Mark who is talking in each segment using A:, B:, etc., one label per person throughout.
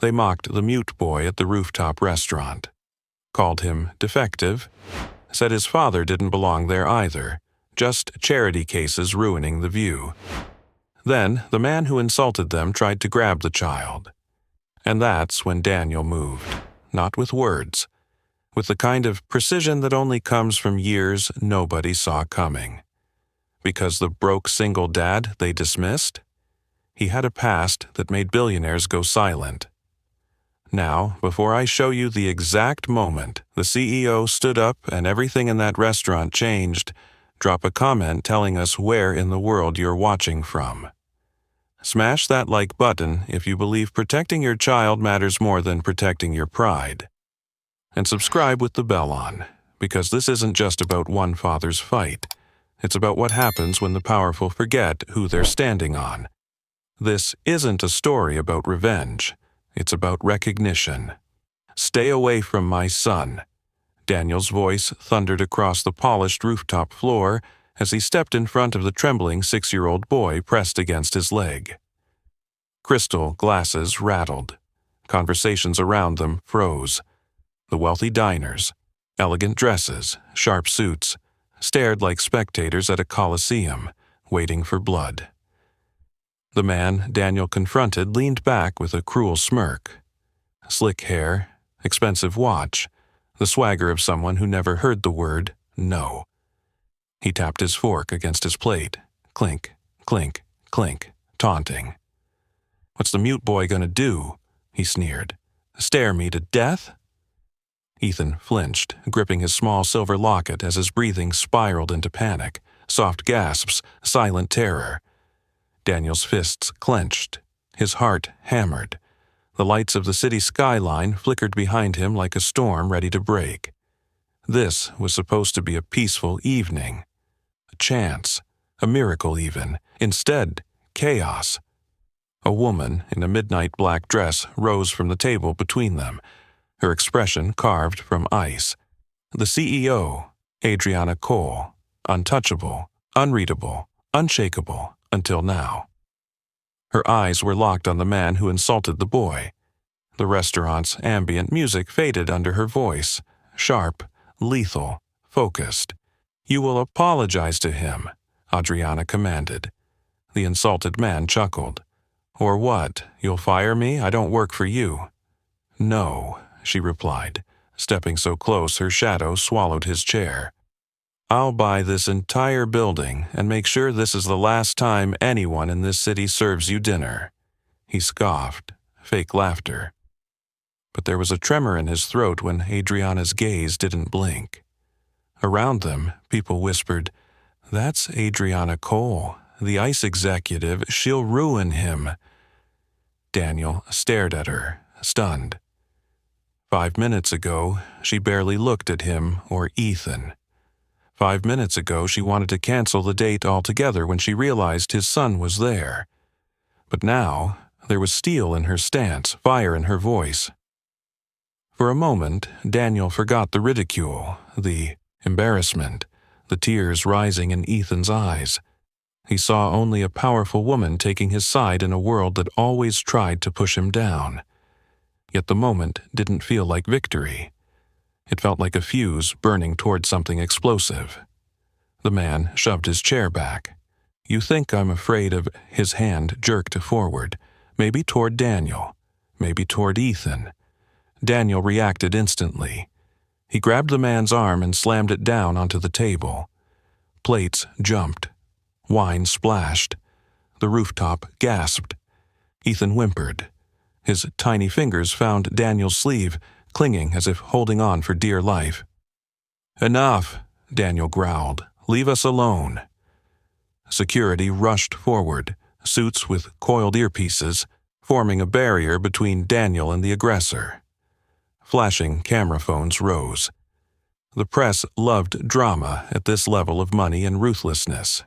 A: They mocked the mute boy at the rooftop restaurant, called him defective, said his father didn't belong there either, just charity cases ruining the view. Then the man who insulted them tried to grab the child. And that's when Daniel moved, not with words, with the kind of precision that only comes from years nobody saw coming. Because the broke single dad they dismissed? He had a past that made billionaires go silent. Now, before I show you the exact moment the CEO stood up and everything in that restaurant changed, drop a comment telling us where in the world you're watching from. Smash that like button if you believe protecting your child matters more than protecting your pride. And subscribe with the bell on, because this isn't just about one father's fight. It's about what happens when the powerful forget who they're standing on. This isn't a story about revenge. It's about recognition. Stay away from my son. Daniel's voice thundered across the polished rooftop floor as he stepped in front of the trembling 6-year-old boy pressed against his leg. Crystal glasses rattled. Conversations around them froze. The wealthy diners, elegant dresses, sharp suits, stared like spectators at a coliseum, waiting for blood. The man Daniel confronted leaned back with a cruel smirk. Slick hair, expensive watch, the swagger of someone who never heard the word no. He tapped his fork against his plate. Clink, clink, clink, taunting. "What's the mute boy gonna do?" he sneered. "Stare me to death?" Ethan flinched, gripping his small silver locket as his breathing spiraled into panic, soft gasps, silent terror. Daniel's fists clenched, his heart hammered. The lights of the city skyline flickered behind him like a storm ready to break. This was supposed to be a peaceful evening. A chance, a miracle even. Instead, chaos. A woman in a midnight black dress rose from the table between them, her expression carved from ice. The CEO, Adriana Cole, untouchable, unreadable, unshakable, until now. Her eyes were locked on the man who insulted the boy. The restaurant's ambient music faded under her voice, sharp, lethal, focused. "You will apologize to him," Adriana commanded. The insulted man chuckled. "Or what? You'll fire me? I don't work for you." "No," she replied, stepping so close her shadow swallowed his chair. "I'll buy this entire building and make sure this is the last time anyone in this city serves you dinner." He scoffed, fake laughter. But there was a tremor in his throat when Adriana's gaze didn't blink. Around them, people whispered, "That's Adriana Cole, the ICE executive. She'll ruin him." Daniel stared at her, stunned. 5 minutes ago, she barely looked at him or Ethan. 5 minutes ago, she wanted to cancel the date altogether when she realized his son was there. But now, there was steel in her stance, fire in her voice. For a moment, Daniel forgot the ridicule, the embarrassment, the tears rising in Ethan's eyes. He saw only a powerful woman taking his side in a world that always tried to push him down. Yet the moment didn't feel like victory. It felt like a fuse burning toward something explosive. The man shoved his chair back. "You think I'm afraid of—" His hand jerked forward, maybe toward Daniel, maybe toward Ethan. Daniel reacted instantly. He grabbed the man's arm and slammed it down onto the table. Plates jumped. Wine splashed. The rooftop gasped. Ethan whimpered. His tiny fingers found Daniel's sleeve, clinging as if holding on for dear life. "Enough," Daniel growled. "Leave us alone." Security rushed forward, suits with coiled earpieces, forming a barrier between Daniel and the aggressor. Flashing camera phones rose. The press loved drama at this level of money and ruthlessness.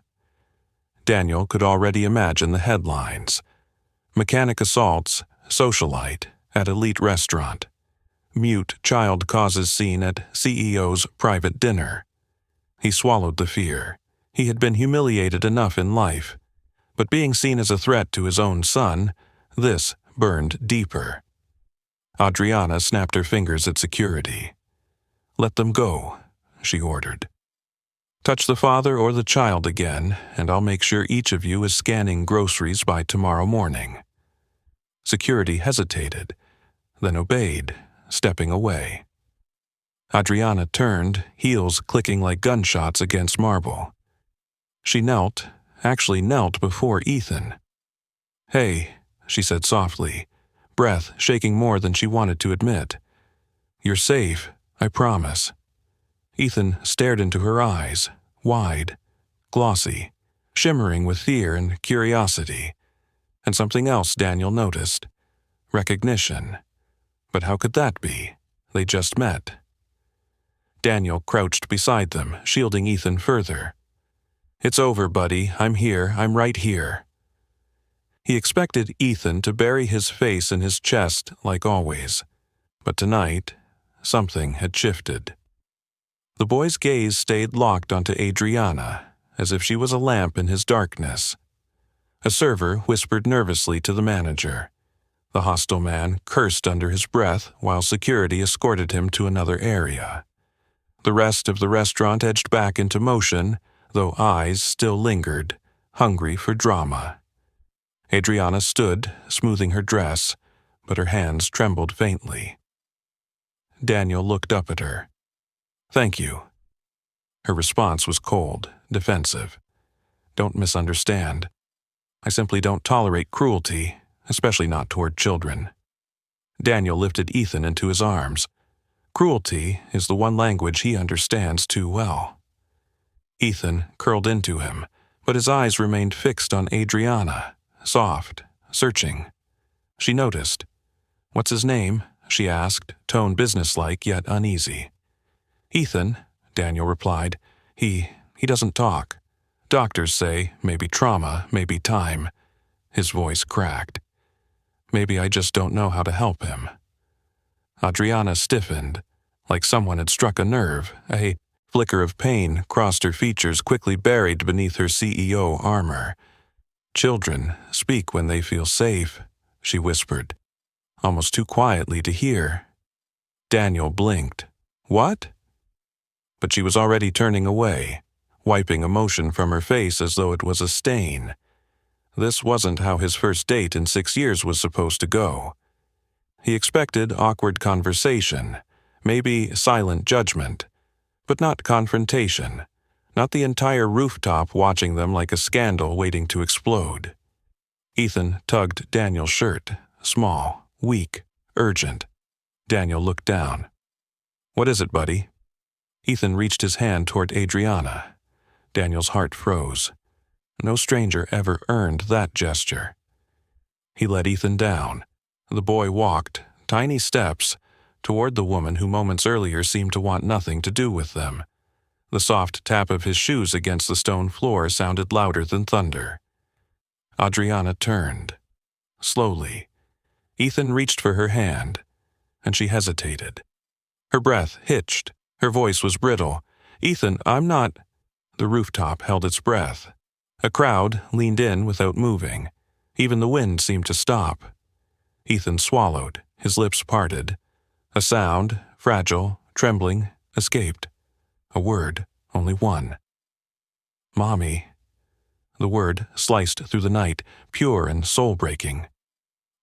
A: Daniel could already imagine the headlines. Mechanic assaults, socialite, at elite restaurant. Mute child causes scene at CEO's private dinner. He swallowed the fear. He had been humiliated enough in life. But being seen as a threat to his own son, this burned deeper. Adriana snapped her fingers at security. "Let them go," she ordered. "Touch the father or the child again, and I'll make sure each of you is scanning groceries by tomorrow morning." Security hesitated, then obeyed, stepping away. Adriana turned, heels clicking like gunshots against marble. She knelt before Ethan. "Hey," she said softly, breath shaking more than she wanted to admit. "You're safe, I promise." Ethan stared into her eyes, wide, glossy, shimmering with fear and curiosity. And something else Daniel noticed. Recognition. But how could that be? They just met. Daniel crouched beside them, shielding Ethan further. "It's over, buddy. I'm here. I'm right here." He expected Ethan to bury his face in his chest like always. But tonight, something had shifted. The boy's gaze stayed locked onto Adriana, as if she was a lamp in his darkness. A server whispered nervously to the manager. The hostile man cursed under his breath while security escorted him to another area. The rest of the restaurant edged back into motion, though eyes still lingered, hungry for drama. Adriana stood, smoothing her dress, but her hands trembled faintly. Daniel looked up at her. "Thank you." Her response was cold, defensive. "Don't misunderstand. I simply don't tolerate cruelty, especially not toward children." Daniel lifted Ethan into his arms. Cruelty is the one language he understands too well. Ethan curled into him, but his eyes remained fixed on Adriana, soft, searching. She noticed. "What's his name?" she asked, tone businesslike yet uneasy. "Ethan," Daniel replied. He doesn't talk. Doctors say maybe trauma, maybe time." His voice cracked. "Maybe I just don't know how to help him." Adriana stiffened, like someone had struck a nerve. A flicker of pain crossed her features, quickly buried beneath her CEO armor. "Children speak when they feel safe," she whispered, almost too quietly to hear. Daniel blinked. "What?" But she was already turning away, wiping emotion from her face as though it was a stain. This wasn't how his first date in 6 years was supposed to go. He expected awkward conversation, maybe silent judgment, but not confrontation, not the entire rooftop watching them like a scandal waiting to explode. Ethan tugged Daniel's shirt, small, weak, urgent. Daniel looked down. "What is it, buddy?" Ethan reached his hand toward Adriana. Daniel's heart froze. No stranger ever earned that gesture. He let Ethan down. The boy walked, tiny steps, toward the woman who moments earlier seemed to want nothing to do with them. The soft tap of his shoes against the stone floor sounded louder than thunder. Adriana turned. Slowly. Ethan reached for her hand, and she hesitated. Her breath hitched. Her voice was brittle. "Ethan, I'm not—" The rooftop held its breath. A crowd leaned in without moving. Even the wind seemed to stop. Ethan swallowed, his lips parted. A sound, fragile, trembling, escaped. A word, only one. "Mommy." The word sliced through the night, pure and soul-breaking.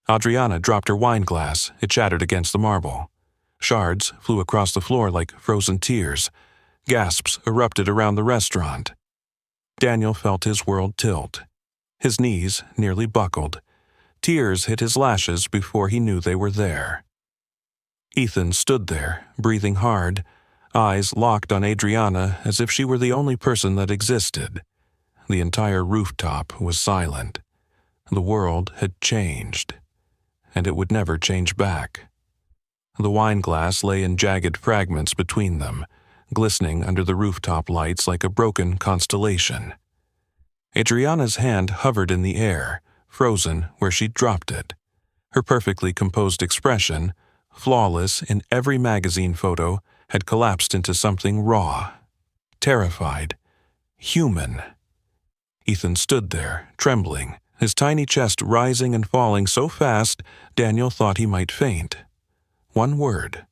A: Adriana dropped her wine glass. It shattered against the marble. Shards flew across the floor like frozen tears. Gasps erupted around the restaurant. Daniel felt his world tilt. His knees nearly buckled. Tears hit his lashes before he knew they were there. Ethan stood there, breathing hard, eyes locked on Adriana as if she were the only person that existed. The entire rooftop was silent. The world had changed, and it would never change back. The wine glass lay in jagged fragments between them, glistening under the rooftop lights like a broken constellation. Adriana's hand hovered in the air, frozen where she'd dropped it. Her perfectly composed expression, flawless in every magazine photo, had collapsed into something raw, terrified, human. Ethan stood there, trembling, his tiny chest rising and falling so fast Daniel thought he might faint. One word.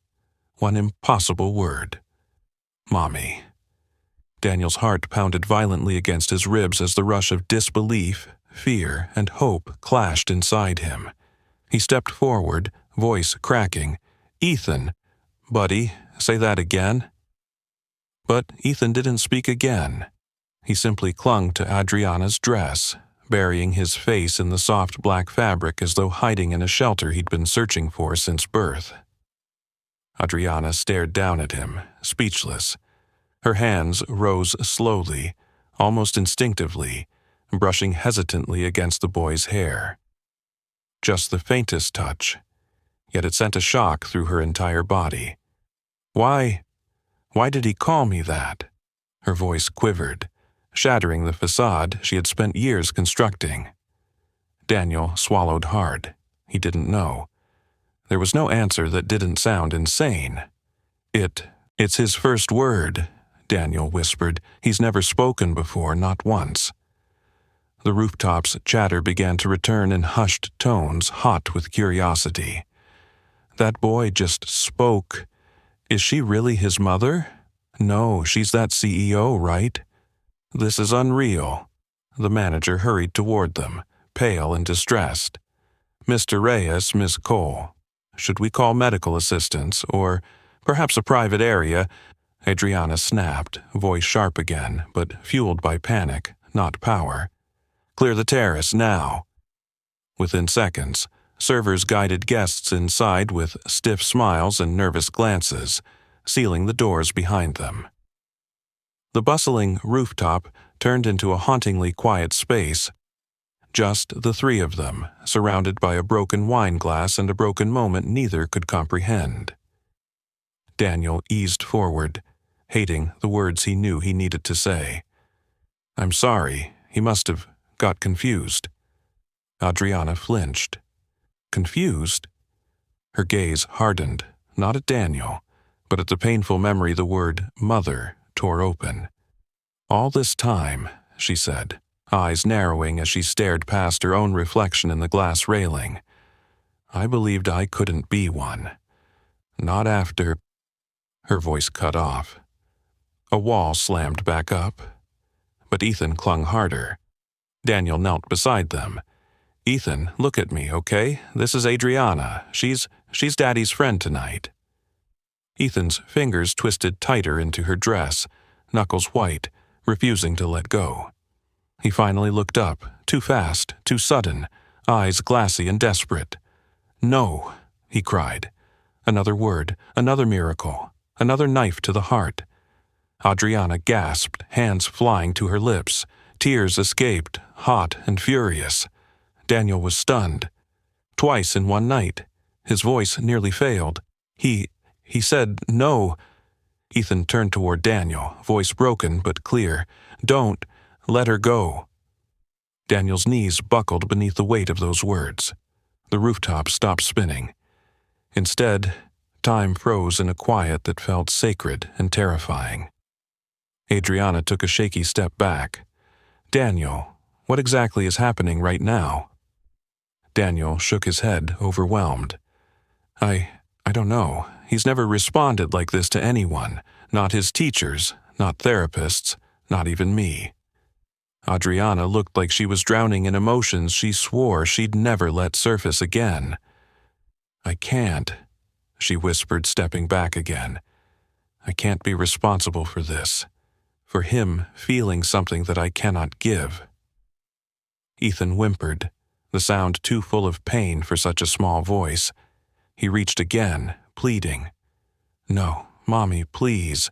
A: One impossible word. Mommy. Daniel's heart pounded violently against his ribs as the rush of disbelief, fear, and hope clashed inside him. He stepped forward, voice cracking. "Ethan! Buddy, say that again." But Ethan didn't speak again. He simply clung to Adriana's dress, burying his face in the soft black fabric as though hiding in a shelter he'd been searching for since birth. Adriana stared down at him, speechless. Her hands rose slowly, almost instinctively, brushing hesitantly against the boy's hair. Just the faintest touch, yet it sent a shock through her entire body. Why did he call me that?" Her voice quivered, shattering the facade she had spent years constructing. Daniel swallowed hard. He didn't know. There was no answer that didn't sound insane. It's his first word," Daniel whispered. "He's never spoken before, not once." The rooftop's chatter began to return in hushed tones, hot with curiosity. "That boy just spoke. Is she really his mother? No, she's that CEO, right? This is unreal." The manager hurried toward them, pale and distressed. "Mr. Reyes, Miss Cole. Should we call medical assistance, or perhaps a private area?" Adriana snapped, voice sharp again, but fueled by panic, not power. "Clear the terrace, now." Within seconds, servers guided guests inside with stiff smiles and nervous glances, sealing the doors behind them. The bustling rooftop turned into a hauntingly quiet space. Just the three of them, surrounded by a broken wine glass and a broken moment neither could comprehend. Daniel eased forward, hating the words he knew he needed to say. "I'm sorry, he must have got confused." Adriana flinched. Confused? Her gaze hardened, not at Daniel, but at the painful memory the word mother tore open. "All this time," she said, eyes narrowing as she stared past her own reflection in the glass railing, "I believed I couldn't be one. Not after—" Her voice cut off. A wall slammed back up, but Ethan clung harder. Daniel knelt beside them. "Ethan, look at me, okay? This is Adriana. She's Daddy's friend tonight." Ethan's fingers twisted tighter into her dress, knuckles white, refusing to let go. He finally looked up, too fast, too sudden, eyes glassy and desperate. "No," he cried. Another word, another miracle, another knife to the heart. Adriana gasped, hands flying to her lips. Tears escaped, hot and furious. Daniel was stunned. Twice in one night. His voice nearly failed. He said no. Ethan turned toward Daniel, voice broken but clear. "Don't. Let her go." Daniel's knees buckled beneath the weight of those words. The rooftop stopped spinning. Instead, time froze in a quiet that felt sacred and terrifying. Adriana took a shaky step back. "Daniel, what exactly is happening right now?" Daniel shook his head, overwhelmed. I don't know. He's never responded like this to anyone. Not his teachers, not therapists, not even me." Adriana looked like she was drowning in emotions she swore she'd never let surface again. "I can't," she whispered, stepping back again. "I can't be responsible for this. For him feeling something that I cannot give." Ethan whimpered, the sound too full of pain for such a small voice. He reached again, pleading. "No, Mommy, please."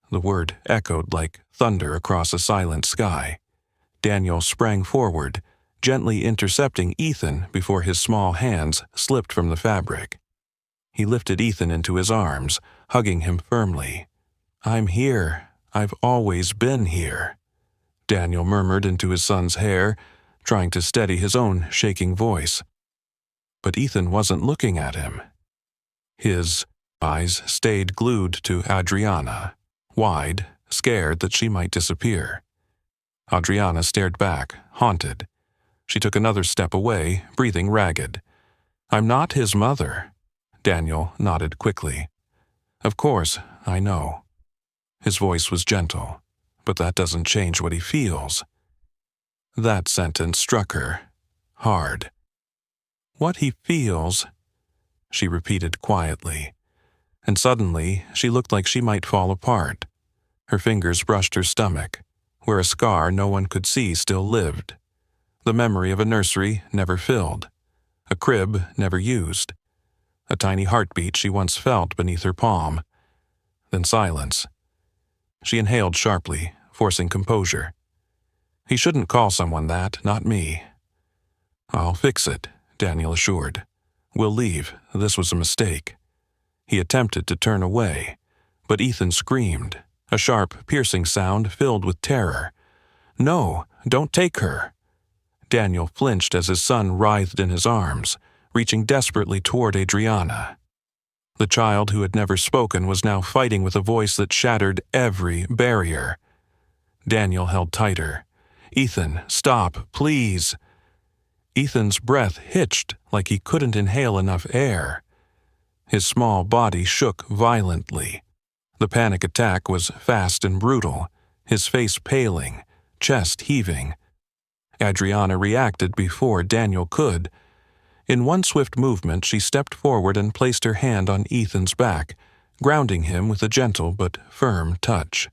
A: The word echoed like thunder across a silent sky. Daniel sprang forward, gently intercepting Ethan before his small hands slipped from the fabric. He lifted Ethan into his arms, hugging him firmly. "I'm here. I've always been here," Daniel murmured into his son's hair, trying to steady his own shaking voice. But Ethan wasn't looking at him. His eyes stayed glued to Adriana, wide, scared that she might disappear. Adriana stared back, haunted. She took another step away, breathing ragged. "I'm not his mother." Daniel nodded quickly. Of course, I know. His voice was gentle, but that doesn't change what he feels. That sentence struck her, hard. What he feels, she repeated quietly, and suddenly she looked like she might fall apart. Her fingers brushed her stomach, where a scar no one could see still lived. The memory of a nursery never filled, a crib never used, a tiny heartbeat she once felt beneath her palm. Then silence. She inhaled sharply, forcing composure. He shouldn't call someone that, not me. I'll fix it, Daniel assured. We'll leave. This was a mistake. He attempted to turn away, but Ethan screamed, a sharp, piercing sound filled with terror. No, don't take her. Daniel flinched as his son writhed in his arms, reaching desperately toward Adriana. The child who had never spoken was now fighting with a voice that shattered every barrier. Daniel held tighter. Ethan, stop, please. Ethan's breath hitched like he couldn't inhale enough air. His small body shook violently. The panic attack was fast and brutal, his face paling, chest heaving. Adriana reacted before Daniel could. In one swift movement, she stepped forward and placed her hand on Ethan's back, grounding him with a gentle but firm touch.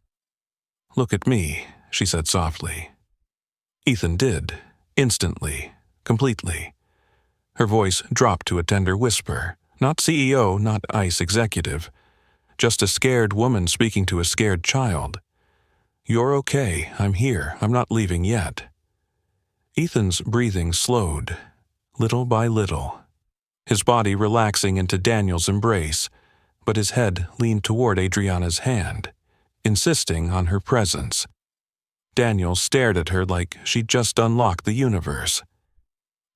A: Look at me, she said softly. Ethan did, instantly, completely. Her voice dropped to a tender whisper, not CEO, not ICE executive, just a scared woman speaking to a scared child. You're okay, I'm here, I'm not leaving yet. Ethan's breathing slowed, little by little, his body relaxing into Daniel's embrace, but his head leaned toward Adriana's hand, insisting on her presence. Daniel stared at her like she'd just unlocked the universe.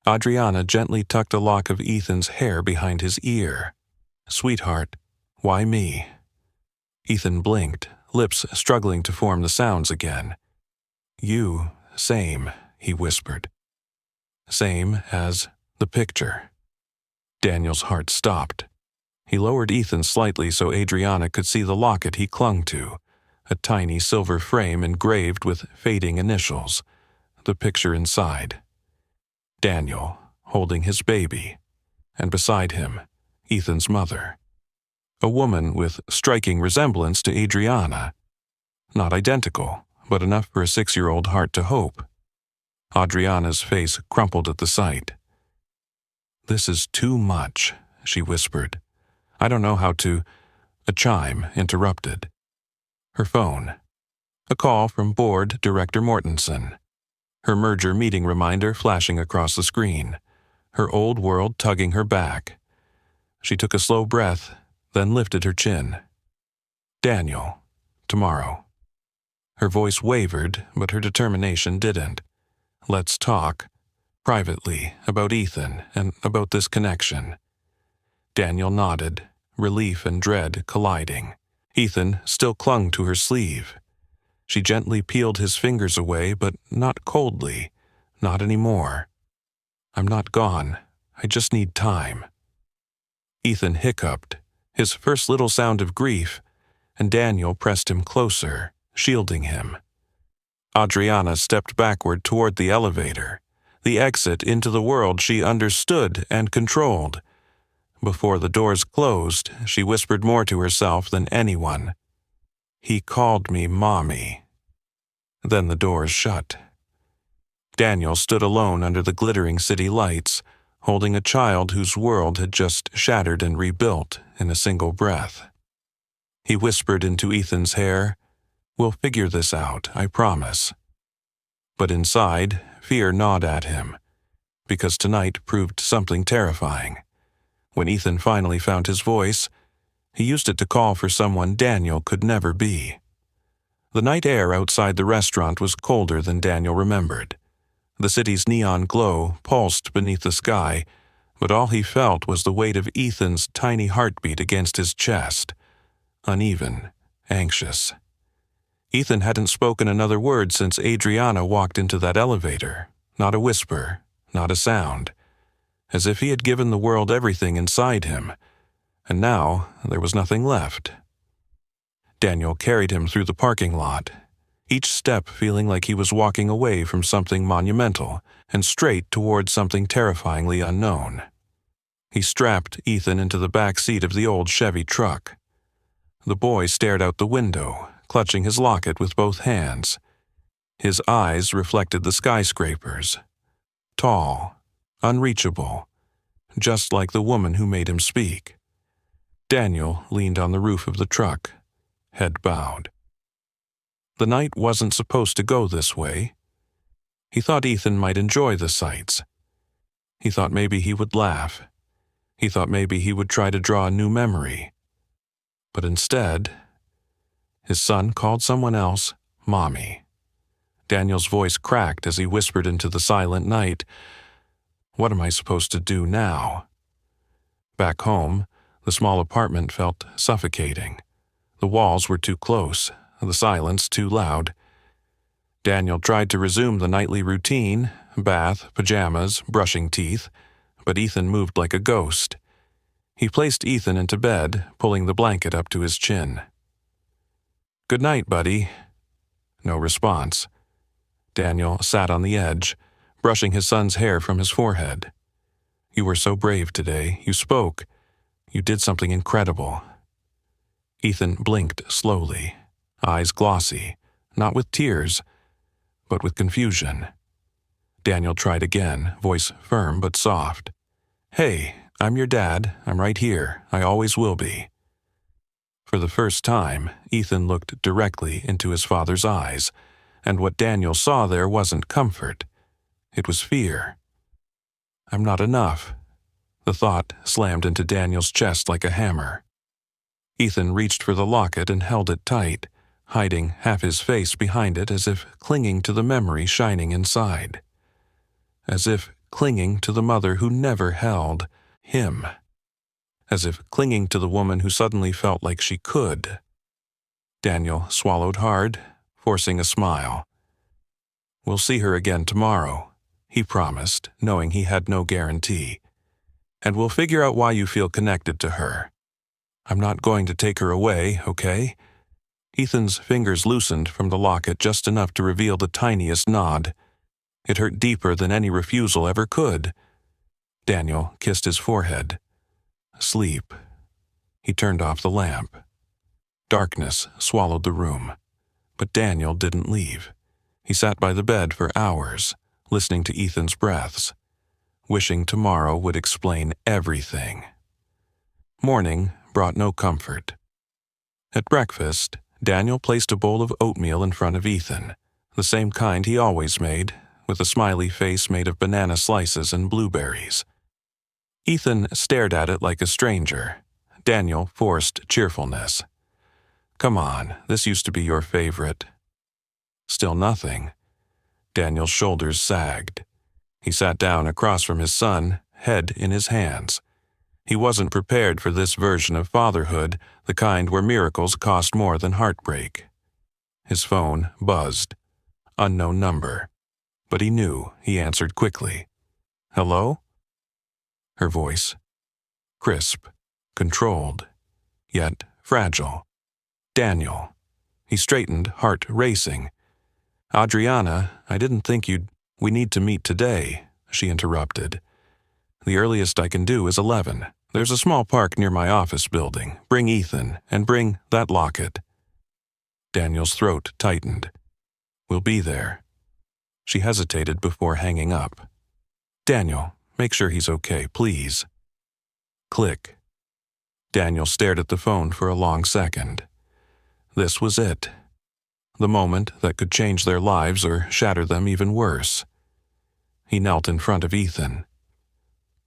A: Adriana gently tucked a lock of Ethan's hair behind his ear. Sweetheart, why me? Ethan blinked, lips struggling to form the sounds again. You, same, he whispered. Same as the picture. Daniel's heart stopped. He lowered Ethan slightly so Adriana could see the locket he clung to, a tiny silver frame engraved with fading initials, the picture inside. Daniel, holding his baby, and beside him, Ethan's mother. A woman with striking resemblance to Adriana. Not identical, but enough for a 6-year-old heart to hope. Adriana's face crumpled at the sight. This is too much, she whispered. I don't know how to... A chime interrupted. Her phone. A call from Board Director Mortensen. Her merger meeting reminder flashing across the screen. Her old world tugging her back. She took a slow breath, then lifted her chin. Daniel, tomorrow. Her voice wavered, but her determination didn't. Let's talk, privately, about Ethan and about this connection. Daniel nodded, relief and dread colliding. Ethan still clung to her sleeve. She gently peeled his fingers away, but not coldly, not anymore. I'm not gone. I just need time. Ethan hiccuped, his first little sound of grief, and Daniel pressed him closer, shielding him. Adriana stepped backward toward the elevator, the exit into the world she understood and controlled. Before the doors closed, she whispered more to herself than anyone. He called me Mommy. Then the doors shut. Daniel stood alone under the glittering city lights, holding a child whose world had just shattered and rebuilt in a single breath. He whispered into Ethan's hair, We'll figure this out, I promise. But inside, fear gnawed at him, because tonight proved something terrifying. When Ethan finally found his voice, he used it to call for someone Daniel could never be. The night air outside the restaurant was colder than Daniel remembered. The city's neon glow pulsed beneath the sky, but all he felt was the weight of Ethan's tiny heartbeat against his chest, uneven, anxious. Ethan hadn't spoken another word since Adriana walked into that elevator, not a whisper, not a sound, as if he had given the world everything inside him, and now there was nothing left. Daniel carried him through the parking lot, each step feeling like he was walking away from something monumental and straight toward something terrifyingly unknown. He strapped Ethan into the back seat of the old Chevy truck. The boy stared out the window, clutching his locket with both hands. His eyes reflected the skyscrapers. Tall, unreachable, just like the woman who made him speak. Daniel leaned on the roof of the truck, head bowed. The night wasn't supposed to go this way. He thought Ethan might enjoy the sights. He thought maybe he would laugh. He thought maybe he would try to draw a new memory. But instead, his son called someone else Mommy. Daniel's voice cracked as he whispered into the silent night, "What am I supposed to do now?" Back home, the small apartment felt suffocating. The walls were too close, the silence too loud. Daniel tried to resume the nightly routine, bath, pajamas, brushing teeth, but Ethan moved like a ghost. He placed Ethan into bed, pulling the blanket up to his chin. "Good night, buddy." No response. Daniel sat on the edge, brushing his son's hair from his forehead. "You were so brave today. You spoke. You did something incredible." Ethan blinked slowly, eyes glossy, not with tears, but with confusion. Daniel tried again, voice firm but soft. "Hey, I'm your dad. I'm right here. I always will be." For the first time, Ethan looked directly into his father's eyes, and what Daniel saw there wasn't comfort. It was fear. "I'm not enough." The thought slammed into Daniel's chest like a hammer. Ethan reached for the locket and held it tight, hiding half his face behind it as if clinging to the memory shining inside. As if clinging to the mother who never held him. As if clinging to the woman who suddenly felt like she could. Daniel swallowed hard, forcing a smile. "We'll see her again tomorrow," he promised, knowing he had no guarantee. "And we'll figure out why you feel connected to her. I'm not going to take her away, okay?" Ethan's fingers loosened from the locket just enough to reveal the tiniest nod. It hurt deeper than any refusal ever could. Daniel kissed his forehead. Sleep. He turned off the lamp. Darkness swallowed the room. But Daniel didn't leave. He sat by the bed for hours, listening to Ethan's breaths, wishing tomorrow would explain everything. Morning brought no comfort. At breakfast, Daniel placed a bowl of oatmeal in front of Ethan, the same kind he always made, with a smiley face made of banana slices and blueberries. Ethan stared at it like a stranger. Daniel forced cheerfulness. "Come on, this used to be your favorite." Still nothing. Daniel's shoulders sagged. He sat down across from his son, head in his hands. He wasn't prepared for this version of fatherhood, the kind where miracles cost more than heartbreak. His phone buzzed. Unknown number. But he knew. He answered quickly. "Hello?" Her voice. Crisp, controlled, yet fragile. "Daniel." He straightened, heart racing. "Adriana, I didn't think you'd—" "We need to meet today," she interrupted. "The earliest I can do is 11. There's a small park near my office building. Bring Ethan, and bring that locket." Daniel's throat tightened. "We'll be there." She hesitated before hanging up. "Daniel, make sure he's okay, please." Click. Daniel stared at the phone for a long second. This was it. The moment that could change their lives or shatter them even worse. He knelt in front of Ethan.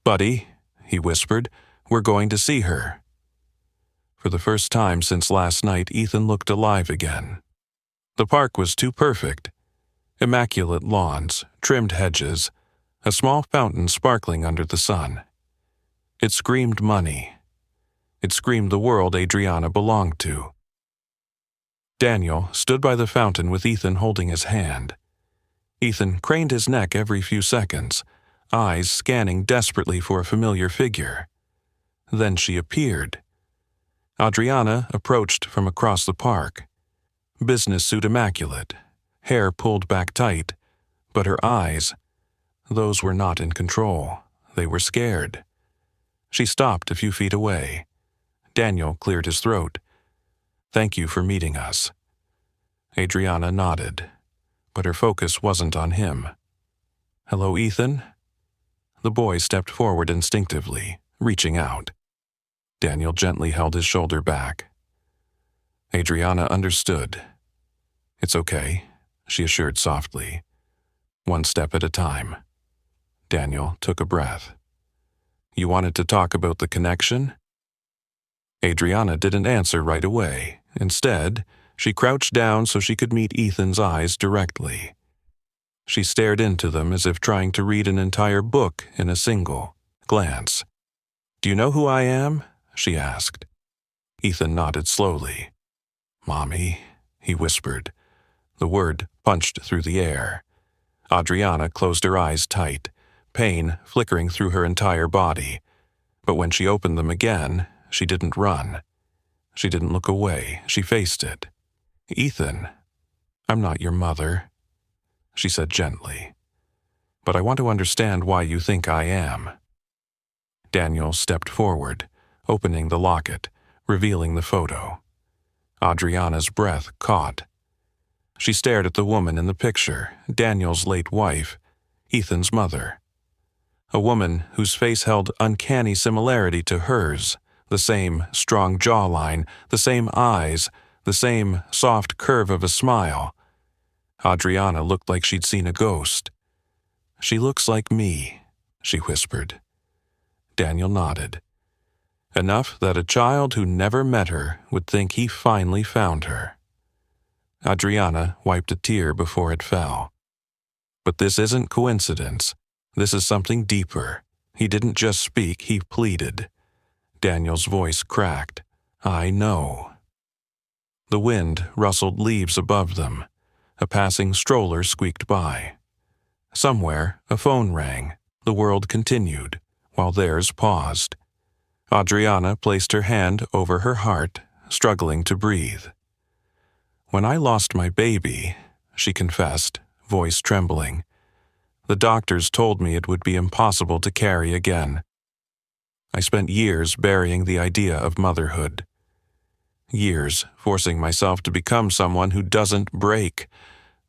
A: "Buddy," he whispered, "we're going to see her." For the first time since last night, Ethan looked alive again. The park was too perfect. Immaculate lawns, trimmed hedges, a small fountain sparkling under the sun. It screamed money. It screamed the world Adriana belonged to. Daniel stood by the fountain with Ethan holding his hand. Ethan craned his neck every few seconds, eyes scanning desperately for a familiar figure. Then she appeared, Adriana approached from across the park. Business suit immaculate, hair pulled back tight, but her eyes, those were not in control. They were scared. She stopped a few feet away. Daniel cleared his throat. "Thank you for meeting us." Adriana nodded, but her focus wasn't on him. "Hello, Ethan?" The boy stepped forward instinctively, reaching out. Daniel gently held his shoulder back. Adriana understood. "It's okay," she assured softly. "One step at a time." Daniel took a breath. "You wanted to talk about the connection?" Adriana didn't answer right away. Instead, she crouched down so she could meet Ethan's eyes directly. She stared into them as if trying to read an entire book in a single glance. "Do you know who I am?" she asked. Ethan nodded slowly. "Mommy," he whispered. The word punched through the air. Adriana closed her eyes tight, pain flickering through her entire body. But when she opened them again, she didn't run. She didn't look away. She faced it. "Ethan, I'm not your mother," she said gently. "But I want to understand why you think I am." Daniel stepped forward, opening the locket, revealing the photo. Adriana's breath caught. She stared at the woman in the picture, Daniel's late wife, Ethan's mother. A woman whose face held uncanny similarity to hers, the same strong jawline, the same eyes, the same soft curve of a smile. Adriana looked like she'd seen a ghost. "She looks like me," she whispered. Daniel nodded. Enough that a child who never met her would think he finally found her. Adriana wiped a tear before it fell. "But this isn't coincidence. This is something deeper." He didn't just speak, he pleaded. Daniel's voice cracked. "I know." The wind rustled leaves above them. A passing stroller squeaked by. Somewhere, a phone rang. The world continued, while theirs paused. Adriana placed her hand over her heart, struggling to breathe. "When I lost my baby," she confessed, voice trembling, "the doctors told me it would be impossible to carry again. I spent years burying the idea of motherhood. Years forcing myself to become someone who doesn't break,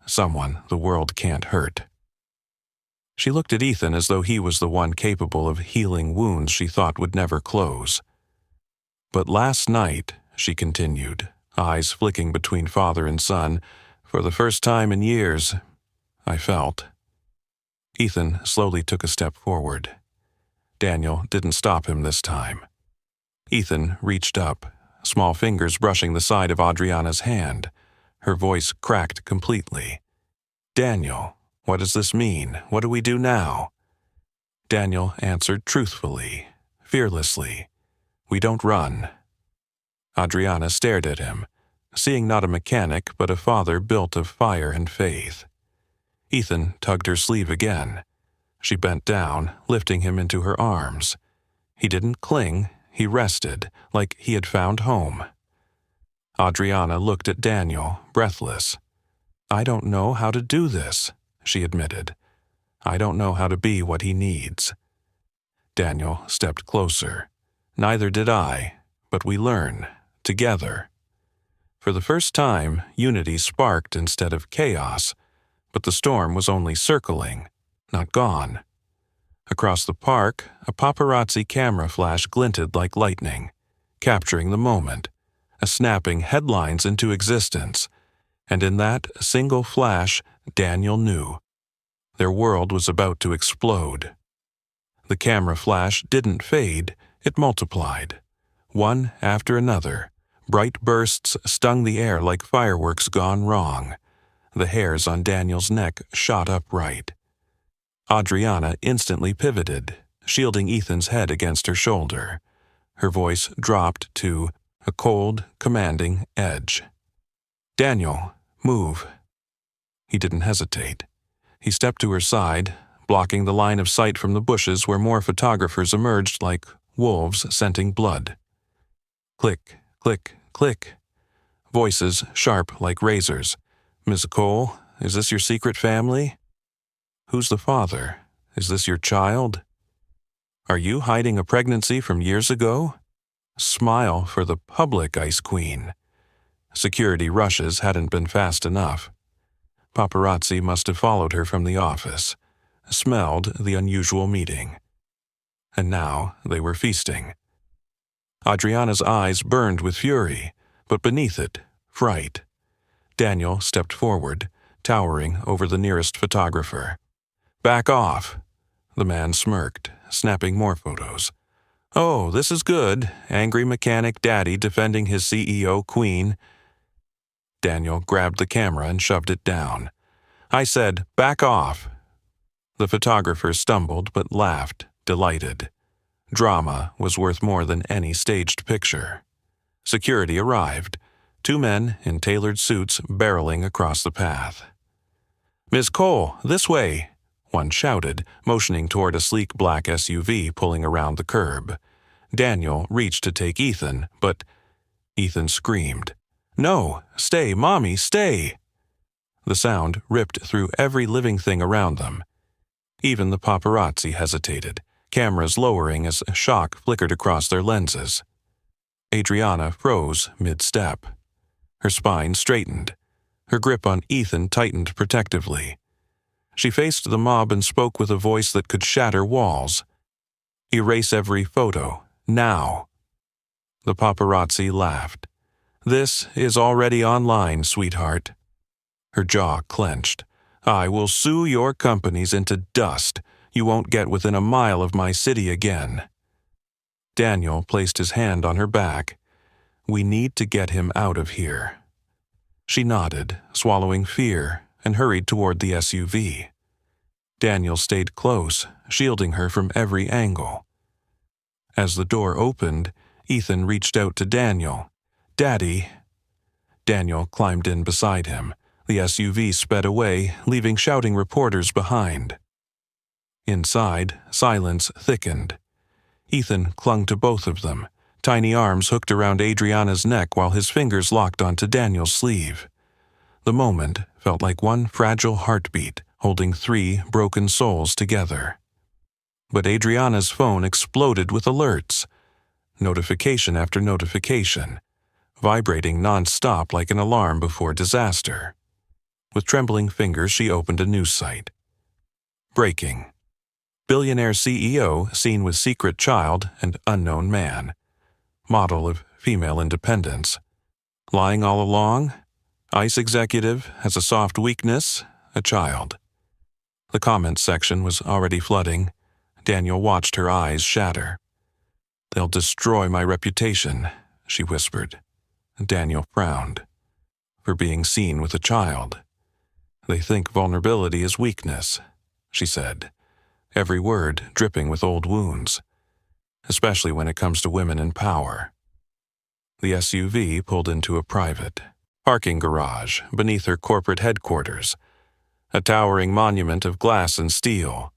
A: someone the world can't hurt." She looked at Ethan as though he was the one capable of healing wounds she thought would never close. "But last night," she continued, eyes flicking between father and son, "for the first time in years, I felt." Ethan slowly took a step forward. Daniel didn't stop him this time. Ethan reached up, small fingers brushing the side of Adriana's hand. Her voice cracked completely. "Daniel, what does this mean? What do we do now?" Daniel answered truthfully, fearlessly, "We don't run." Adriana stared at him, seeing not a mechanic but a father built of fire and faith. Ethan tugged her sleeve again. She bent down, lifting him into her arms. He didn't cling, he rested, like he had found home. Adriana looked at Daniel, breathless. "I don't know how to do this," she admitted. "I don't know how to be what he needs." Daniel stepped closer. "Neither did I, but we learn, together." For the first time, unity sparked instead of chaos, but the storm was only circling, not gone. Across the park, a paparazzi camera flash glinted like lightning, capturing the moment, snapping headlines into existence. And in that single flash, Daniel knew. Their world was about to explode. The camera flash didn't fade, it multiplied. One after another, bright bursts stung the air like fireworks gone wrong. The hairs on Daniel's neck shot upright. Adriana instantly pivoted, shielding Ethan's head against her shoulder. Her voice dropped to a cold, commanding edge. "Daniel, move." He didn't hesitate. He stepped to her side, blocking the line of sight from the bushes where more photographers emerged like wolves scenting blood. Click, Click, click. Voices sharp like razors. Miss Cole, is this your secret family? Who's the father? Is this your child? Are you hiding a pregnancy from years ago? Smile for the public, Ice Queen. Security rushes hadn't been fast enough. Paparazzi must have followed her from the office, smelled the unusual meeting. And now they were feasting. Adriana's eyes burned with fury, but beneath it, fright. Daniel stepped forward, towering over the nearest photographer. Back off! The man smirked, snapping more photos. Oh, this is good. Angry mechanic daddy defending his CEO queen. Daniel grabbed the camera and shoved it down. I said, back off. The photographer stumbled but laughed, delighted. Drama was worth more than any staged picture. Security arrived, 2 men in tailored suits barreling across the path. Miss Cole, this way, one shouted, motioning toward a sleek black SUV pulling around the curb. Daniel reached to take Ethan, but Ethan screamed. No, stay, Mommy, stay! The sound ripped through every living thing around them. Even the paparazzi hesitated, cameras lowering as shock flickered across their lenses. Adriana froze mid-step. Her spine straightened. Her grip on Ethan tightened protectively. She faced the mob and spoke with a voice that could shatter walls. Erase every photo, now. The paparazzi laughed. This is already online, sweetheart. Her jaw clenched. I will sue your companies into dust. You won't get within a mile of my city again. Daniel placed his hand on her back. We need to get him out of here. She nodded, swallowing fear, and hurried toward the SUV. Daniel stayed close, shielding her from every angle. As the door opened, Ethan reached out to Daniel. Daddy. Daniel climbed in beside him. The SUV sped away, leaving shouting reporters behind. Inside, silence thickened. Ethan clung to both of them, tiny arms hooked around Adriana's neck while his fingers locked onto Daniel's sleeve. The moment felt like one fragile heartbeat holding 3 broken souls together. But Adriana's phone exploded with alerts. Notification after notification, vibrating non-stop like an alarm before disaster. With trembling fingers, she opened a news site. Breaking. Billionaire CEO seen with secret child and unknown man. Model of female independence. Lying all along? ICE executive has a soft weakness, a child. The comments section was already flooding. Daniel watched her eyes shatter. They'll destroy my reputation, she whispered. Daniel frowned. For being seen with a child. They think vulnerability is weakness, she said, every word dripping with old wounds, especially when it comes to women in power. The SUV pulled into a private parking garage beneath her corporate headquarters, a towering monument of glass and steel.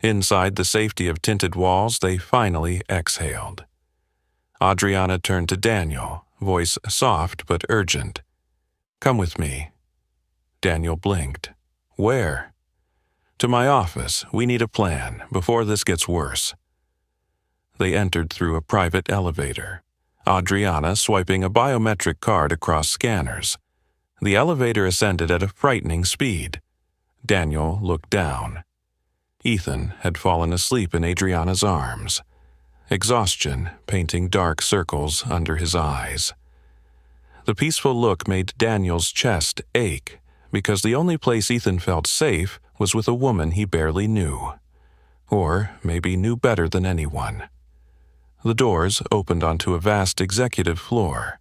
A: Inside the safety of tinted walls, they finally exhaled. Adriana turned to Daniel, voice soft but urgent. Come with me. Daniel blinked. Where? To my office. We need a plan before this gets worse. They entered through a private elevator, Adriana swiping a biometric card across scanners. The elevator ascended at a frightening speed. Daniel looked down. Ethan had fallen asleep in Adriana's arms, exhaustion painting dark circles under his eyes. The peaceful look made Daniel's chest ache, because the only place Ethan felt safe was with a woman he barely knew. Or maybe knew better than anyone. The doors opened onto a vast executive floor,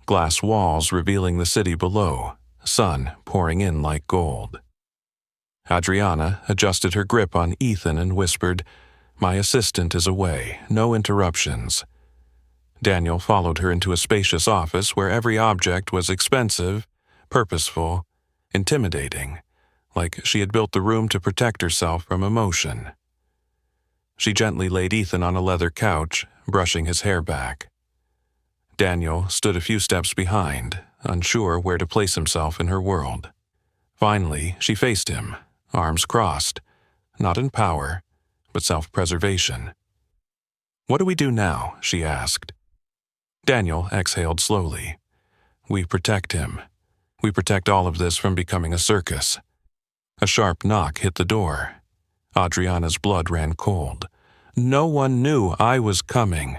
A: glass walls revealing the city below, sun pouring in like gold. Adriana adjusted her grip on Ethan and whispered, My assistant is away, no interruptions. Daniel followed her into a spacious office where every object was expensive, purposeful, intimidating, like she had built the room to protect herself from emotion. She gently laid Ethan on a leather couch, brushing his hair back. Daniel stood a few steps behind, unsure where to place himself in her world. Finally, she faced him, arms crossed, not in power, but self-preservation. "What do we do now?" she asked. Daniel exhaled slowly. "We protect him. We protect all of this from becoming a circus." A sharp knock hit the door. Adriana's blood ran cold. "No one knew I was coming."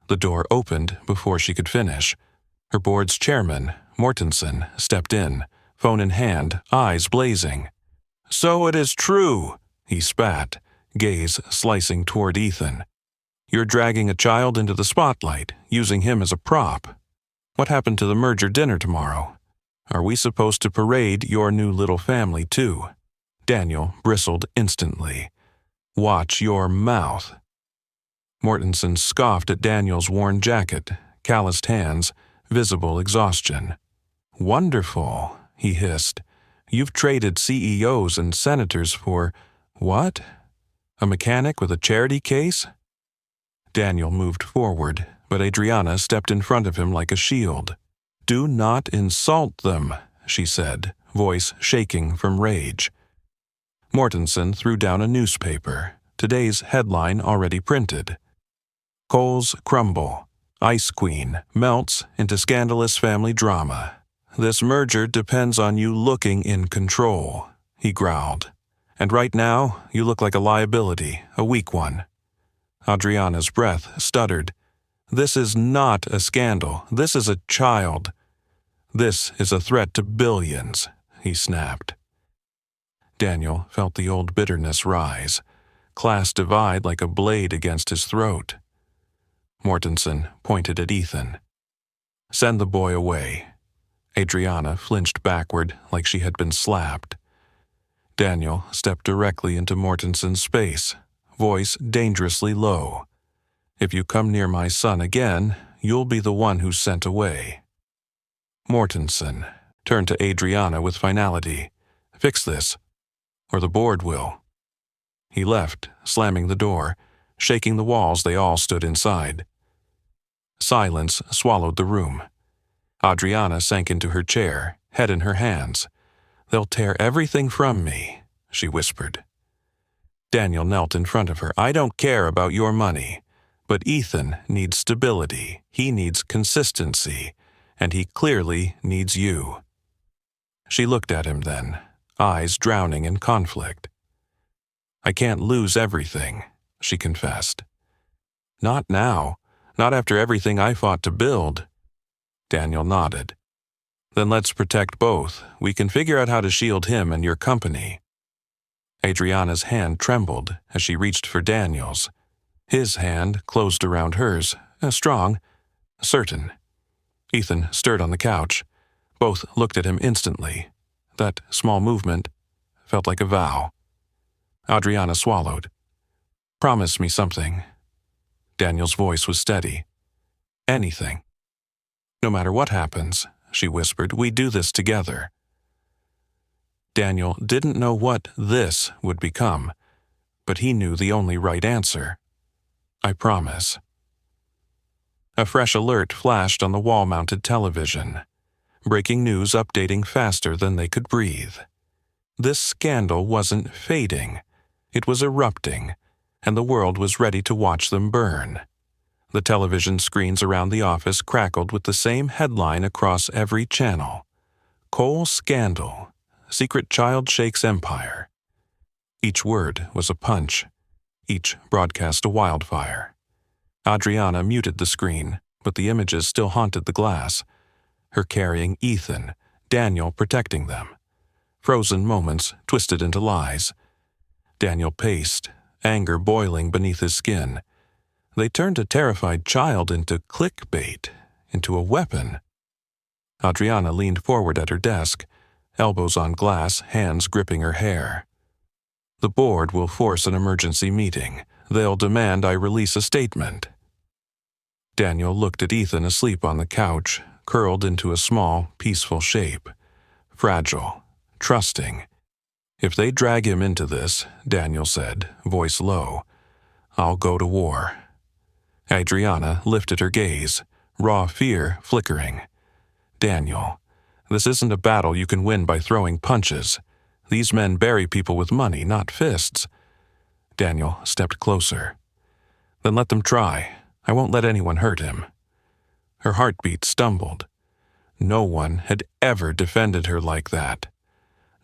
A: The door opened before she could finish. Her board's chairman, Mortensen, stepped in, phone in hand, eyes blazing. "So it is true," he spat, gaze slicing toward Ethan. "You're dragging a child into the spotlight, using him as a prop. What happened to the merger dinner tomorrow? Are we supposed to parade your new little family, too?" Daniel bristled instantly. "Watch your mouth." Mortensen scoffed at Daniel's worn jacket, calloused hands, visible exhaustion. "Wonderful," he hissed. "You've traded CEOs and senators for, what? A mechanic with a charity case?" Daniel moved forward, but Adriana stepped in front of him like a shield. "Do not insult them," she said, voice shaking from rage. Mortensen threw down a newspaper, today's headline already printed. "Coles crumble. Ice Queen melts into scandalous family drama. This merger depends on you looking in control," he growled. "And right now, you look like a liability, a weak one." Adriana's breath stuttered. "This is not a scandal. This is a child. This is a threat to billions," he snapped. Daniel felt the old bitterness rise, class divide like a blade against his throat. Mortensen pointed at Ethan. "Send the boy away." Adriana flinched backward like she had been slapped. Daniel stepped directly into Mortensen's space, voice dangerously low. "If you come near my son again, you'll be the one who's sent away." Mortensen turned to Adriana with finality. "Fix this, or the board will." He left, slamming the door, shaking the walls they all stood inside. Silence swallowed the room. Adriana sank into her chair, head in her hands. "They'll tear everything from me," she whispered. Daniel knelt in front of her. "I don't care about your money, but Ethan needs stability. He needs consistency, and he clearly needs you." She looked at him then, eyes drowning in conflict. "I can't lose everything," she confessed. "Not now. Not after everything I fought to build." Daniel nodded. "Then let's protect both. We can figure out how to shield him and your company." Adriana's hand trembled as she reached for Daniel's. His hand closed around hers, strong, certain. Ethan stirred on the couch. Both looked at him instantly. That small movement felt like a vow. Adriana swallowed. "Promise me something." Daniel's voice was steady. "Anything. No matter what happens," she whispered, "we do this together." Daniel didn't know what this would become, but he knew the only right answer. "I promise." A fresh alert flashed on the wall-mounted television. Breaking news updating faster than they could breathe. This scandal wasn't fading. It was erupting, and the world was ready to watch them burn. The television screens around the office crackled with the same headline across every channel. "Cole Scandal. Secret Child Shakes Empire." Each word was a punch. Each broadcast a wildfire. Adriana muted the screen, but the images still haunted the glass. Her carrying Ethan, Daniel protecting them. Frozen moments twisted into lies. Daniel paced, anger boiling beneath his skin. They turned a terrified child into clickbait, into a weapon. Adriana leaned forward at her desk, elbows on glass, hands gripping her hair. "The board will force an emergency meeting. They'll demand I release a statement." Daniel looked at Ethan asleep on the couch, curled into a small, peaceful shape. Fragile, trusting. "If they drag him into this," Daniel said, voice low, "I'll go to war." Adriana lifted her gaze, raw fear flickering. Daniel, this isn't a battle you can win by throwing punches. These men bury people with money, not fists. Daniel stepped closer. Then let them try. I won't let anyone hurt him. Her heartbeat stumbled. No one had ever defended her like that.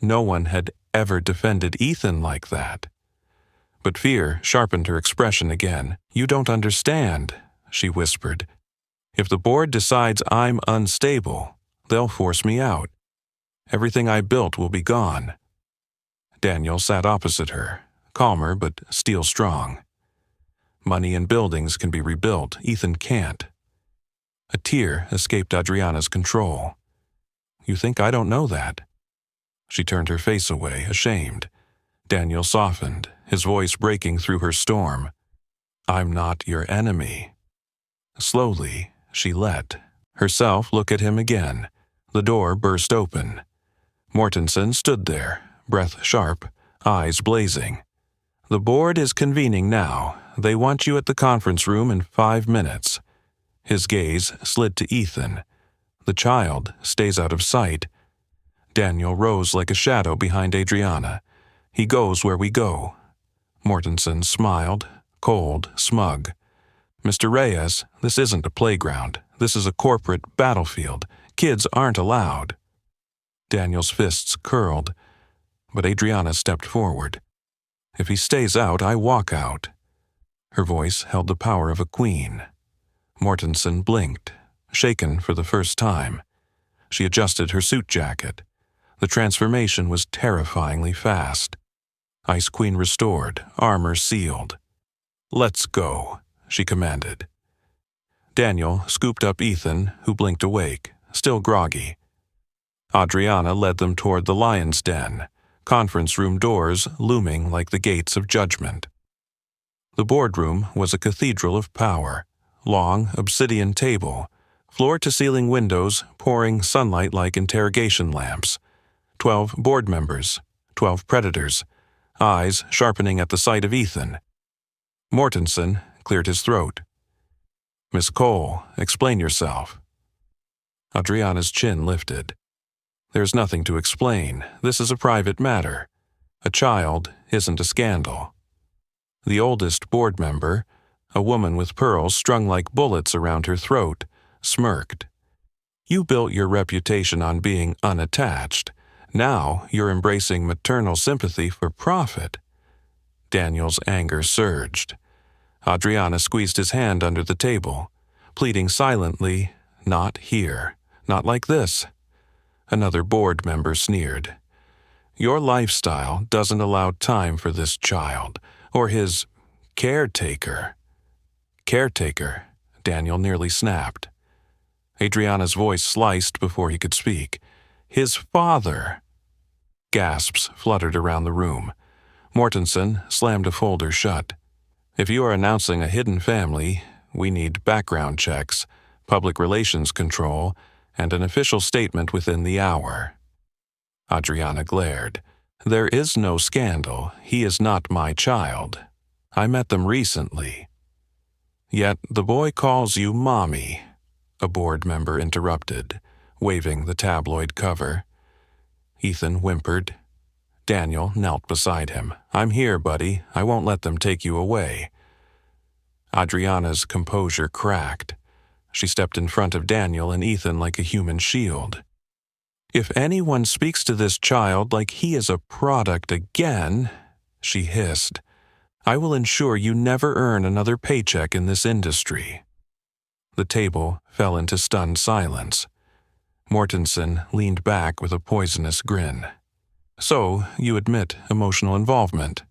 A: No one had ever defended Ethan like that. But fear sharpened her expression again. You don't understand, she whispered. If the board decides I'm unstable, they'll force me out. Everything I built will be gone. Daniel sat opposite her, calmer but steel strong. Money and buildings can be rebuilt. Ethan can't. A tear escaped Adriana's control. You think I don't know that? She turned her face away, ashamed. Daniel softened, his voice breaking through her storm. I'm not your enemy. Slowly, she let herself look at him again. The door burst open. Mortensen stood there, breath sharp, eyes blazing. The board is convening now. They want you at the conference room in 5 minutes. His gaze slid to Ethan. The child stays out of sight. Daniel rose like a shadow behind Adriana. He goes where we go. Mortensen smiled, cold, smug. Mr. Reyes, this isn't a playground. This is a corporate battlefield. Kids aren't allowed. Daniel's fists curled, but Adriana stepped forward. If he stays out, I walk out. Her voice held the power of a queen. Mortensen blinked, shaken for the first time. She adjusted her suit jacket. The transformation was terrifyingly fast. Ice Queen restored, armor sealed. Let's go, she commanded. Daniel scooped up Ethan, who blinked awake, still groggy. Adriana led them toward the lion's den, conference room doors looming like the gates of judgment. The boardroom was a cathedral of power. Long, obsidian table, floor-to-ceiling windows pouring sunlight like interrogation lamps. 12 board members, 12 predators, eyes sharpening at the sight of Ethan. Mortensen cleared his throat. Miss Cole, explain yourself. Adriana's chin lifted. There's nothing to explain. This is a private matter. A child isn't a scandal. The oldest board member, a woman with pearls strung like bullets around her throat, smirked. You built your reputation on being unattached. Now you're embracing maternal sympathy for profit. Daniel's anger surged. Adriana squeezed his hand under the table, pleading silently, not here, not like this. Another board member sneered. Your lifestyle doesn't allow time for this child, or his caretaker. Caretaker, Daniel nearly snapped. Adriana's voice sliced before he could speak. His father. Gasps fluttered around the room. Mortensen slammed a folder shut. If you are announcing a hidden family, we need background checks, public relations control, and an official statement within the hour. Adriana glared. There is no scandal. He is not my child. I met them recently. Yet the boy calls you Mommy, a board member interrupted, waving the tabloid cover. Ethan whimpered. Daniel knelt beside him. I'm here, buddy. I won't let them take you away. Adriana's composure cracked. She stepped in front of Daniel and Ethan like a human shield. If anyone speaks to this child like he is a product again, she hissed, I will ensure you never earn another paycheck in this industry. The table fell into stunned silence. Mortensen leaned back with a poisonous grin. So, you admit emotional involvement.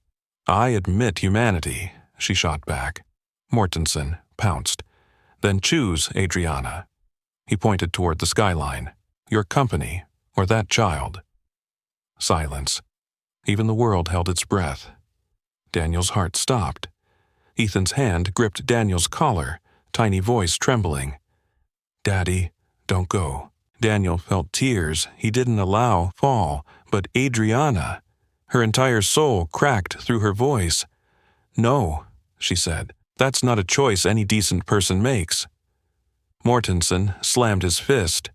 A: I admit humanity, she shot back. Mortensen pounced. Then choose, Adriana. He pointed toward the skyline. Your company, or that child. Silence. Even the world held its breath. Daniel's heart stopped. Ethan's hand gripped Daniel's collar, tiny voice trembling. Daddy, don't go. Daniel felt tears he didn't allow fall, but Adriana, her entire soul cracked through her voice. No, she said, that's not a choice any decent person makes. Mortensen slammed his fist.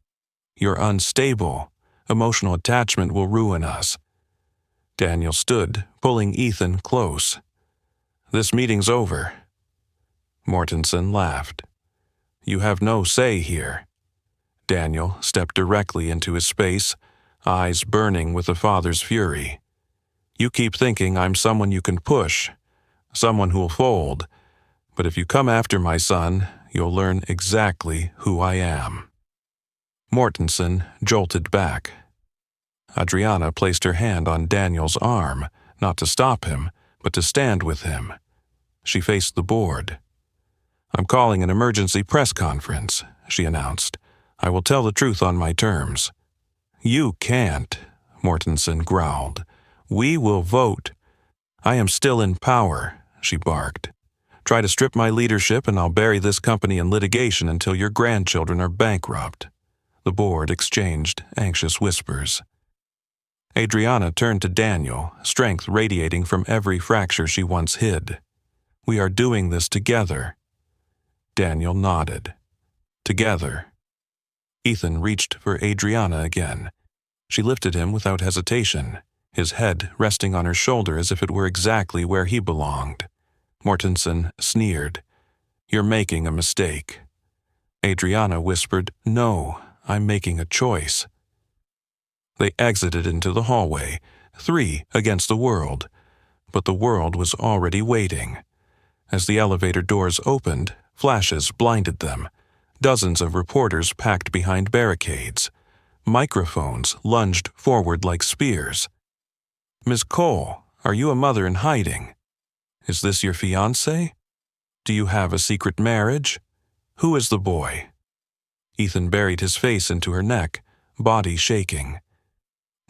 A: "You're unstable. Emotional attachment will ruin us." Daniel stood, pulling Ethan close. "This meeting's over." Mortensen laughed. "You have no say here." Daniel stepped directly into his space, eyes burning with a father's fury. "You keep thinking I'm someone you can push, someone who'll fold, but if you come after my son, you'll learn exactly who I am." Mortensen jolted back. Adriana placed her hand on Daniel's arm, not to stop him, but to stand with him. She faced the board. "I'm calling an emergency press conference," she announced. "I will tell the truth on my terms." "You can't," Mortensen growled. "We will vote." "I am still in power," she barked. "Try to strip my leadership and I'll bury this company in litigation until your grandchildren are bankrupt." The board exchanged anxious whispers. Adriana turned to Daniel, strength radiating from every fracture she once hid. "We are doing this together." Daniel nodded. "Together." Ethan reached for Adriana again. She lifted him without hesitation, his head resting on her shoulder as if it were exactly where he belonged. Mortensen sneered. "You're making a mistake." Adriana whispered, "No, I'm making a choice." They exited into the hallway, 3 against the world, but the world was already waiting. As the elevator doors opened, flashes blinded them. Dozens of reporters packed behind barricades. Microphones lunged forward like spears. "Ms. Cole, are you a mother in hiding? Is this your fiancé? Do you have a secret marriage? Who is the boy?" Ethan buried his face into her neck, body shaking.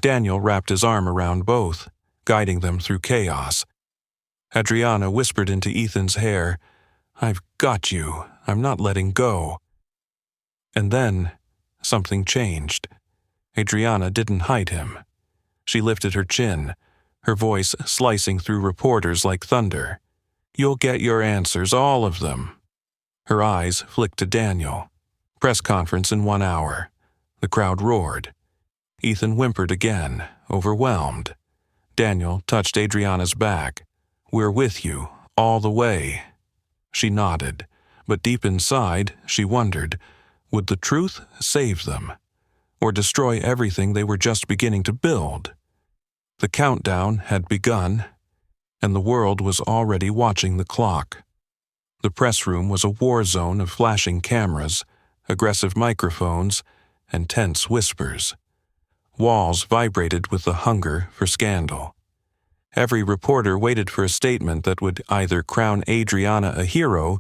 A: Daniel wrapped his arm around both, guiding them through chaos. Adriana whispered into Ethan's hair, "I've got you. I'm not letting go." And then, something changed. Adriana didn't hide him. She lifted her chin, her voice slicing through reporters like thunder. "You'll get your answers, all of them." Her eyes flicked to Daniel. "Press conference in 1 hour." The crowd roared. Ethan whimpered again, overwhelmed. Daniel touched Adriana's back. "We're with you, all the way." She nodded, but deep inside, she wondered, would the truth save them, or destroy everything they were just beginning to build? The countdown had begun, and the world was already watching the clock. The press room was a war zone of flashing cameras, aggressive microphones, and tense whispers. Walls vibrated with the hunger for scandal. Every reporter waited for a statement that would either crown Adriana a hero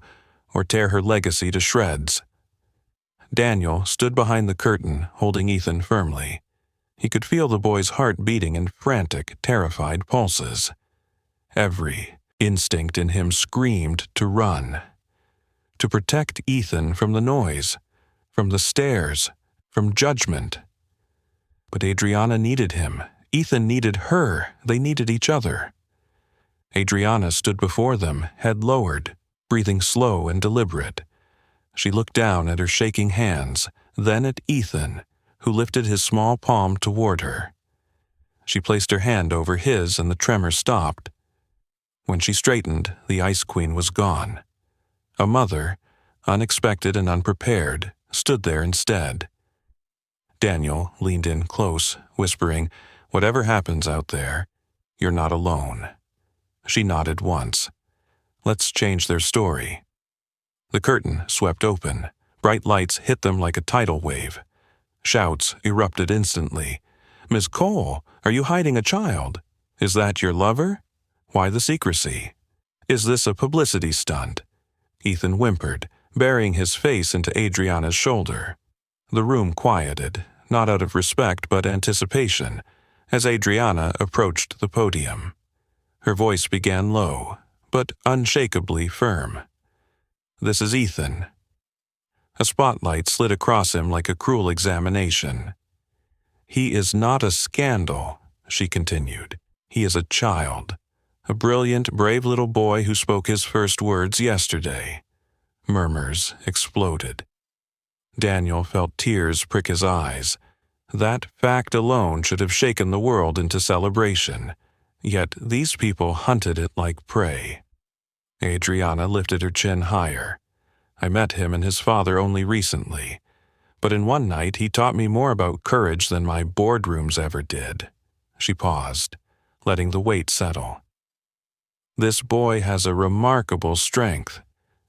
A: or tear her legacy to shreds. Daniel stood behind the curtain, holding Ethan firmly. He could feel the boy's heart beating in frantic, terrified pulses. Every instinct in him screamed to run. To protect Ethan from the noise, from the stares, from judgment. But Adriana needed him. Ethan needed her. They needed each other. Adriana stood before them, head lowered, breathing slow and deliberate. She looked down at her shaking hands, then at Ethan, who lifted his small palm toward her. She placed her hand over his and the tremor stopped. When she straightened, the Ice Queen was gone. A mother, unexpected and unprepared, stood there instead. Daniel leaned in close, whispering, "Whatever happens out there, you're not alone." She nodded once. "Let's change their story." The curtain swept open. Bright lights hit them like a tidal wave. Shouts erupted instantly. "Miss Cole, are you hiding a child? Is that your lover? Why the secrecy? Is this a publicity stunt?" Ethan whimpered, burying his face into Adriana's shoulder. The room quieted, not out of respect but anticipation, as Adriana approached the podium. Her voice began low, but unshakably firm. "This is Ethan." A spotlight slid across him like a cruel examination. "He is not a scandal," she continued. "He is a child. A brilliant, brave little boy who spoke his first words yesterday." Murmurs exploded. Daniel felt tears prick his eyes. That fact alone should have shaken the world into celebration. Yet these people hunted it like prey. Adriana lifted her chin higher. I met him and his father only recently, but in one night he taught me more about courage than my boardrooms ever did. She paused, letting the weight settle. This boy has a remarkable strength,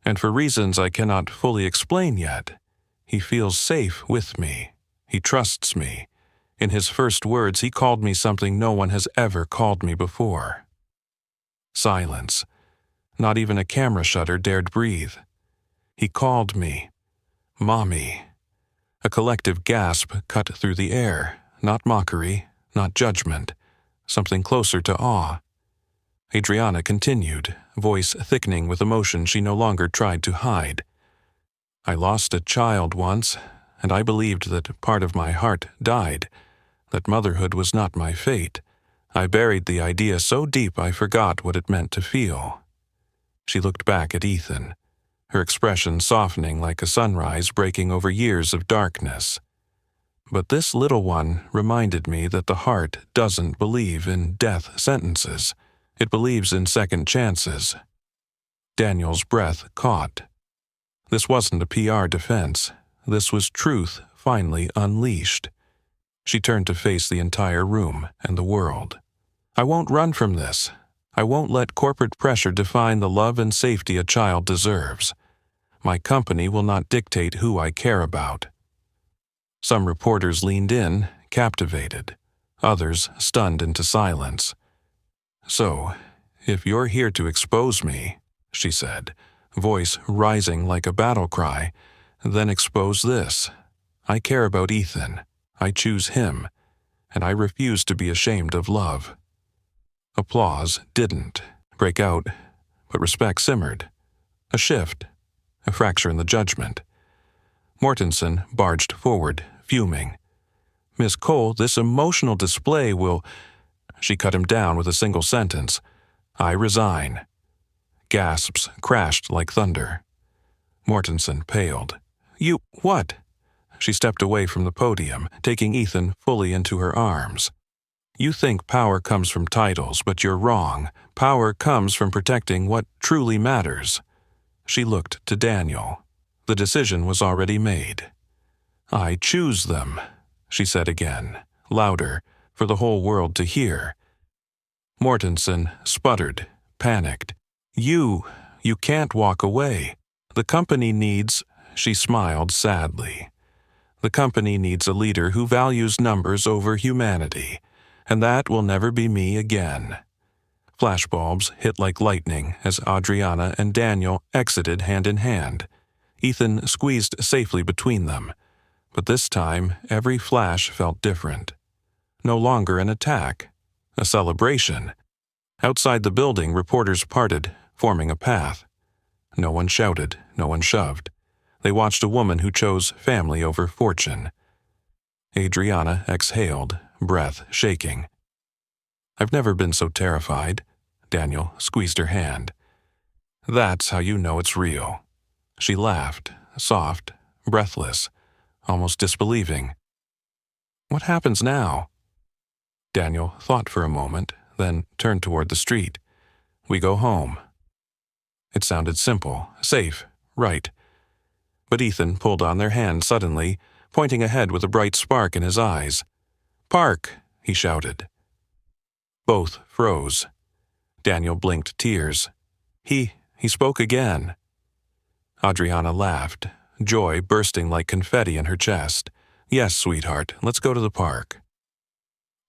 A: and for reasons I cannot fully explain yet, he feels safe with me. He trusts me. In his first words, he called me something no one has ever called me before. Silence. Not even a camera shutter dared breathe. He called me Mommy. A collective gasp cut through the air, not mockery, not judgment, something closer to awe. Adriana continued, voice thickening with emotion she no longer tried to hide. I lost a child once, and I believed that part of my heart died, that motherhood was not my fate. I buried the idea so deep I forgot what it meant to feel. She looked back at Ethan, her expression softening like a sunrise breaking over years of darkness. But this little one reminded me that the heart doesn't believe in death sentences. It believes in second chances. Daniel's breath caught. This wasn't a PR defense. This was truth finally unleashed. She turned to face the entire room and the world. I won't run from this. I won't let corporate pressure define the love and safety a child deserves. My company will not dictate who I care about. Some reporters leaned in, captivated. Others stunned into silence. So, if you're here to expose me, she said, voice rising like a battle cry, then expose this. I care about Ethan. I choose him, and I refuse to be ashamed of love. Applause didn't break out, but respect simmered. A shift, a fracture in the judgment. Mortensen barged forward, fuming. Miss Cole, this emotional display will... She cut him down with a single sentence. I resign. Gasps crashed like thunder. Mortensen paled. You, what? She stepped away from the podium, taking Ethan fully into her arms. You think power comes from titles, but you're wrong. Power comes from protecting what truly matters. She looked to Daniel. The decision was already made. I choose them, she said again, louder, for the whole world to hear. Mortensen sputtered, panicked. You can't walk away. The company needs... She smiled sadly. The company needs a leader who values numbers over humanity, and that will never be me again. Flashbulbs hit like lightning as Adriana and Daniel exited hand in hand. Ethan squeezed safely between them, but this time every flash felt different. No longer an attack, a celebration. Outside the building, reporters parted, forming a path. No one shouted, no one shoved. They watched a woman who chose family over fortune. Adriana exhaled, breath shaking. I've never been so terrified. Daniel squeezed her hand. That's how you know it's real. She laughed, soft, breathless, almost disbelieving. What happens now? Daniel thought for a moment, then turned toward the street. We go home. It sounded simple, safe, right. But Ethan pulled on their hand suddenly, pointing ahead with a bright spark in his eyes. Park, he shouted. Both froze. Daniel blinked tears. He spoke again. Adriana laughed, joy bursting like confetti in her chest. Yes, sweetheart, let's go to the park.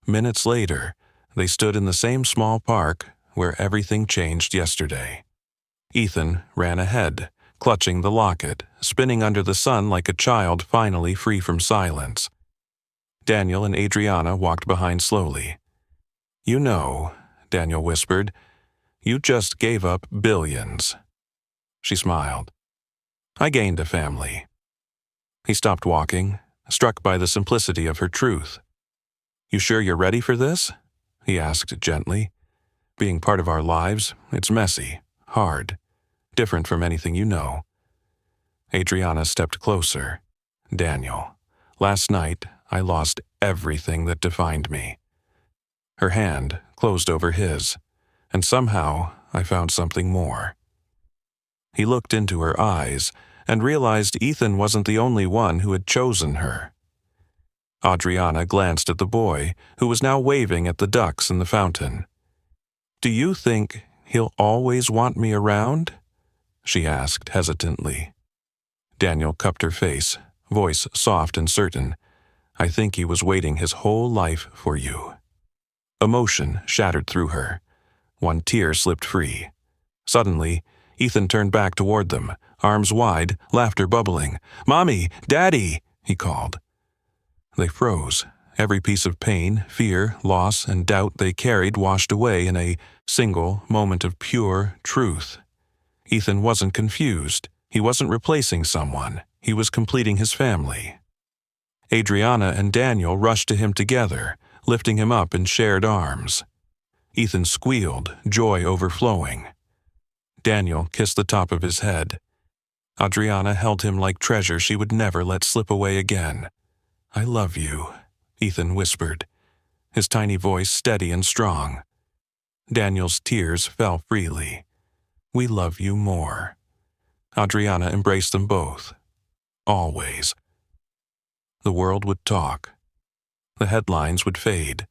A: Minutes later, they stood in the same small park where everything changed yesterday. Ethan ran ahead, clutching the locket, spinning under the sun like a child finally free from silence. Daniel and Adriana walked behind slowly. You know, Daniel whispered, you just gave up billions. She smiled. I gained a family. He stopped walking, struck by the simplicity of her truth. You sure you're ready for this? He asked gently. Being part of our lives, it's messy, hard, different from anything you know. Adriana stepped closer. Daniel, last night I lost everything that defined me. Her hand closed over his, and somehow I found something more. He looked into her eyes and realized Ethan wasn't the only one who had chosen her. Adriana glanced at the boy, who was now waving at the ducks in the fountain. "Do you think he'll always want me around?" she asked hesitantly. Daniel cupped her face, voice soft and certain. "I think he was waiting his whole life for you." Emotion shattered through her. One tear slipped free. Suddenly, Ethan turned back toward them, arms wide, laughter bubbling. "Mommy! Daddy!" he called. They froze. Every piece of pain, fear, loss, and doubt they carried washed away in a single moment of pure truth. Ethan wasn't confused. He wasn't replacing someone. He was completing his family. Adriana and Daniel rushed to him together, lifting him up in shared arms. Ethan squealed, joy overflowing. Daniel kissed the top of his head. Adriana held him like treasure she would never let slip away again. "I love you," Ethan whispered, his tiny voice steady and strong. Daniel's tears fell freely. "We love you more." Adriana embraced them both. Always. The world would talk. The headlines would fade.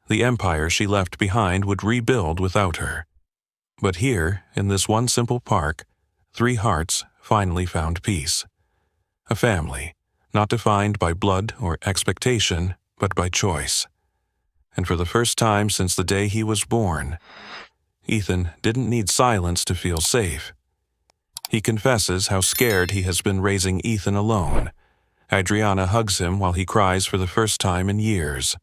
A: The empire she left behind would rebuild without her. But here, in this one simple park, 3 hearts finally found peace. A family, not defined by blood or expectation, but by choice. And for the first time since the day he was born, Ethan didn't need silence to feel safe. He confesses how scared he has been raising Ethan alone. Adriana hugs him while he cries for the first time in years.